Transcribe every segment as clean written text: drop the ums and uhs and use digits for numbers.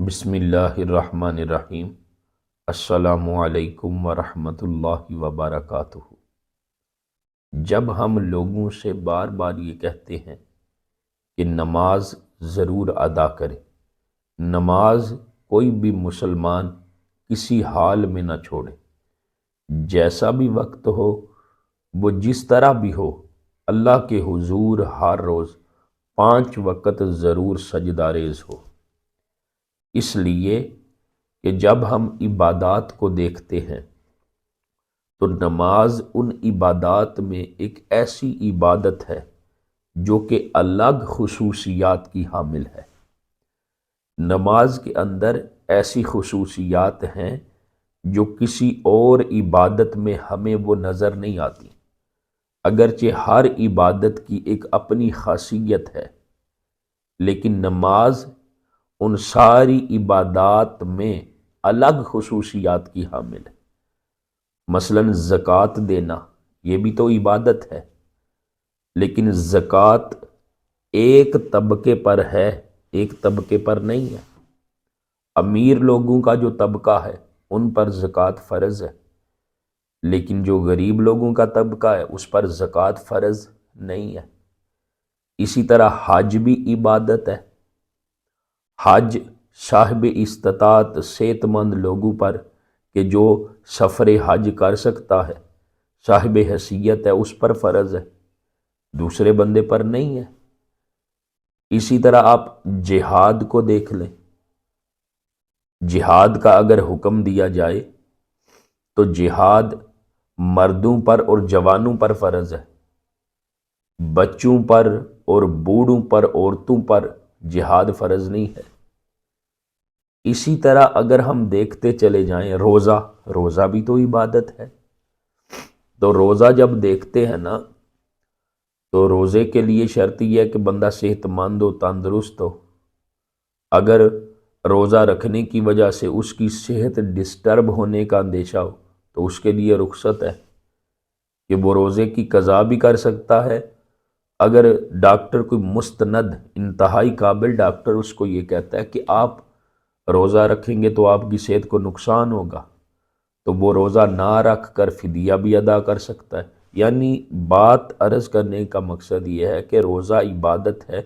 بسم اللہ الرحمن الرحیم۔ السلام علیکم ورحمۃ اللہ وبرکاتہ۔ جب ہم لوگوں سے بار بار یہ کہتے ہیں کہ نماز ضرور ادا کرے، نماز کوئی بھی مسلمان کسی حال میں نہ چھوڑے، جیسا بھی وقت ہو، وہ جس طرح بھی ہو، اللہ کے حضور ہر روز 5 وقت ضرور سجدہ ریز ہو۔ اس لیے کہ جب ہم عبادات کو دیکھتے ہیں تو نماز ان عبادات میں ایک ایسی عبادت ہے جو کہ الگ خصوصیات کی حامل ہے۔ نماز کے اندر ایسی خصوصیات ہیں جو کسی اور عبادت میں ہمیں وہ نظر نہیں آتی، اگرچہ ہر عبادت کی ایک اپنی خاصیت ہے، لیکن نماز ان ساری عبادات میں الگ خصوصیات کی حامل ہے۔ مثلا زکوٰۃ دینا، یہ بھی تو عبادت ہے، لیکن زکوٰۃ ایک طبقے پر ہے، ایک طبقے پر نہیں ہے۔ امیر لوگوں کا جو طبقہ ہے ان پر زکوٰۃ فرض ہے، لیکن جو غریب لوگوں کا طبقہ ہے اس پر زکوٰۃ فرض نہیں ہے۔ اسی طرح حج بھی عبادت ہے۔ حج صاحب استطاعت صحت مند لوگوں پر کہ جو سفر حج کر سکتا ہے، صاحب حیثیت ہے، اس پر فرض ہے، دوسرے بندے پر نہیں ہے۔ اسی طرح آپ جہاد کو دیکھ لیں، جہاد کا اگر حکم دیا جائے تو جہاد مردوں پر اور جوانوں پر فرض ہے، بچوں پر اور بوڑھوں پر، عورتوں پر جہاد فرض نہیں ہے۔ اسی طرح اگر ہم دیکھتے چلے جائیں روزہ بھی تو عبادت ہے۔ تو روزہ جب دیکھتے ہیں نا تو روزے کے لیے شرط یہ ہے کہ بندہ صحت مند ہو، تندرست ہو۔ اگر روزہ رکھنے کی وجہ سے اس کی صحت ڈسٹرب ہونے کا اندیشہ ہو تو اس کے لیے رخصت ہے کہ وہ روزے کی قضا بھی کر سکتا ہے۔ اگر ڈاکٹر کوئی مستند انتہائی قابل ڈاکٹر اس کو یہ کہتا ہے کہ آپ روزہ رکھیں گے تو آپ کی صحت کو نقصان ہوگا، تو وہ روزہ نہ رکھ کر فدیہ بھی ادا کر سکتا ہے۔ یعنی بات عرض کرنے کا مقصد یہ ہے کہ روزہ عبادت ہے،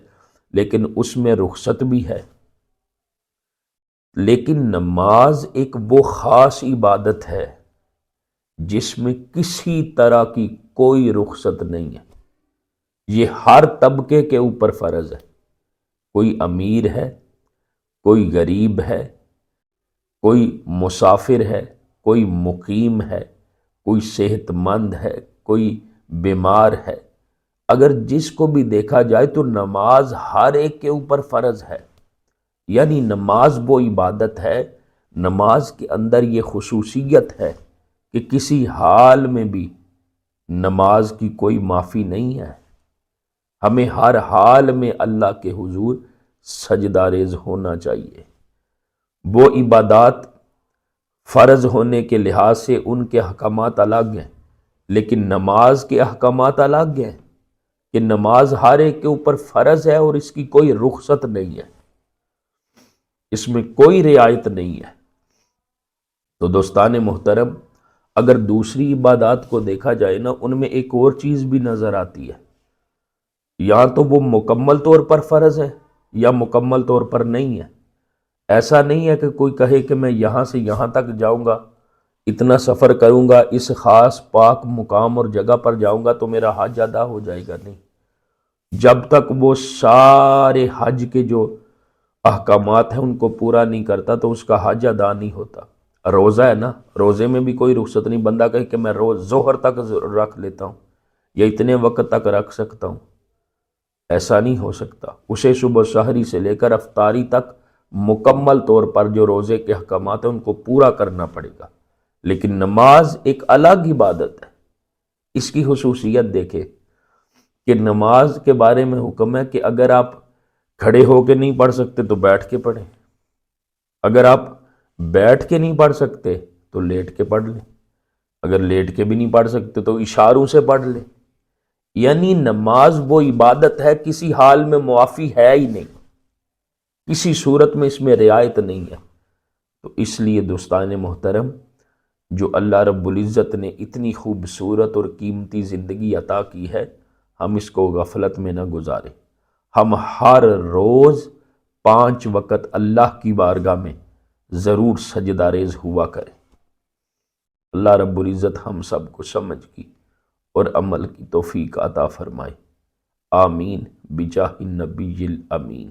لیکن اس میں رخصت بھی ہے۔ لیکن نماز ایک وہ خاص عبادت ہے جس میں کسی طرح کی کوئی رخصت نہیں ہے۔ یہ ہر طبقے کے اوپر فرض ہے، کوئی امیر ہے، کوئی غریب ہے، کوئی مسافر ہے، کوئی مقیم ہے، کوئی صحت مند ہے، کوئی بیمار ہے۔ اگر جس کو بھی دیکھا جائے تو نماز ہر ایک کے اوپر فرض ہے۔ یعنی نماز وہ عبادت ہے، نماز کے اندر یہ خصوصیت ہے کہ کسی حال میں بھی نماز کی کوئی معافی نہیں ہے۔ ہمیں ہر حال میں اللہ کے حضور سجدہ ریز ہونا چاہیے۔ وہ عبادات فرض ہونے کے لحاظ سے ان کے احکامات الگ ہیں، لیکن نماز کے احکامات الگ ہیں کہ نماز ہر ایک کے اوپر فرض ہے اور اس کی کوئی رخصت نہیں ہے، اس میں کوئی رعایت نہیں ہے۔ تو دوستان محترم، اگر دوسری عبادات کو دیکھا جائے نا، ان میں ایک اور چیز بھی نظر آتی ہے، یا تو وہ مکمل طور پر فرض ہے یا مکمل طور پر نہیں ہے۔ ایسا نہیں ہے کہ کوئی کہے کہ میں یہاں سے یہاں تک جاؤں گا، اتنا سفر کروں گا، اس خاص پاک مقام اور جگہ پر جاؤں گا تو میرا حج ادا ہو جائے گا۔ نہیں، جب تک وہ سارے حج کے جو احکامات ہیں ان کو پورا نہیں کرتا تو اس کا حج ادا نہیں ہوتا۔ روزہ ہے نا، روزے میں بھی کوئی رخصت نہیں، بندہ کہے کہ میں روز ظہر تک رکھ لیتا ہوں یا اتنے وقت تک رکھ سکتا ہوں، ایسا نہیں ہو سکتا۔ اسے صبح سحری سے لے کر افطاری تک مکمل طور پر جو روزے کے احکامات ہیں ان کو پورا کرنا پڑے گا۔ لیکن نماز ایک الگ عبادت ہے۔ اس کی خصوصیت دیکھیں کہ نماز کے بارے میں حکم ہے کہ اگر آپ کھڑے ہو کے نہیں پڑھ سکتے تو بیٹھ کے پڑھیں، اگر آپ بیٹھ کے نہیں پڑھ سکتے تو لیٹ کے پڑھ لیں، اگر لیٹ کے بھی نہیں پڑھ سکتے تو اشاروں سے پڑھ لیں۔ یعنی نماز وہ عبادت ہے کسی حال میں معافی ہے ہی نہیں، کسی صورت میں اس میں رعایت نہیں ہے۔ تو اس لیے دوستان محترم، جو اللہ رب العزت نے اتنی خوبصورت اور قیمتی زندگی عطا کی ہے، ہم اس کو غفلت میں نہ گزاریں۔ ہم ہر روز 5 وقت اللہ کی بارگاہ میں ضرور سجدہ ریز ہوا کریں۔ اللہ رب العزت ہم سب کو سمجھ کی اور عمل کی توفیق عطا فرمائے۔ آمین بجاہ النبی الامین۔